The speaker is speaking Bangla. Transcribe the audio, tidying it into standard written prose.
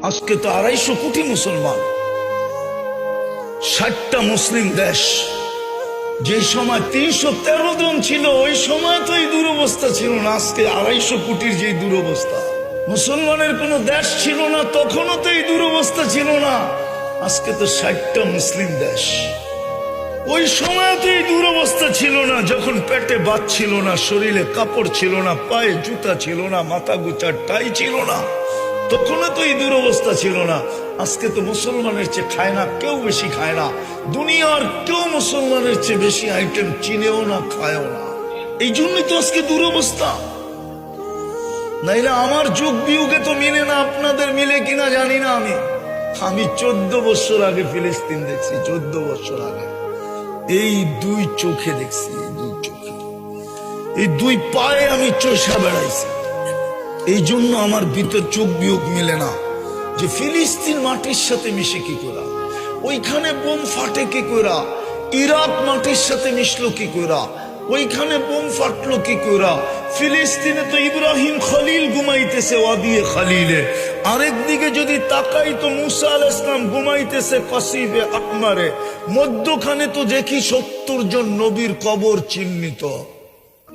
আজকে তো 250 কোটি মুসলমান, 60টা মুসলিম দেশ। যে সময় 313 জন ছিল ওই সময় তো এই দুরবস্থা ছিল না। আজকে 250 কোটির যে দুরবস্থা, মুসলমানের কোন দেশ ছিল না তখনও তো এই দুরবস্থা ছিল না। আজকে তো 60টা মুসলিম দেশ। ওই সময় তো এই দুরবস্থা ছিল না, যখন পেটে ভাত ছিল না, শরীরে কাপড় ছিল না, পায়ে জুতা ছিল না, মাথা গোছার টাই ছিল না, তখনও তো এই দুরবস্থা ছিল না। আজকে তো মুসলমানের চেয়ে খায় না কেউ, বেশি খায় না। দুনিয়ার কেউ মুসলমানের চেয়ে বেশি আইটেম চিনেও না, খায়ও না। এই জন্যই তো আজকে দুরবস্থা। নাইলে আমার যুগ বিয়োগে তো মিলে না, আপনাদের মিলে কিনা জানি না। আমি 14 বছর আগে ফিলিস্তিন দেখছি, 14 বছর আগে এই দুই চোখে দেখছি, এই দুই চোখে, এই দুই পায়ে আমি চষা বেড়াইছি। এই জন্য আমার ভিতর চোখ বিয়োগ মিলে না যে ফিলিস্তিন মাটির সাথে মিশে কি করা, ওইখানে বোম ফাটে কি করা, ইরাক মাটির সাথে মিশলো কি করা, ওইখানে বোম ফাটলো কি করা। ফিলিস্তিনে তো ইব্রাহিম খলিল ঘুমাইতেছে ওয়াদিয়ে খালিলে, আরেকদিকে যদি তাকাই তো মুসা আলাইহিস সালাম ঘুমাইতেছে কাসিবে আকমারে। মধ্যখানে তো দেখি 70 জন নবীর কবর চিহ্নিত।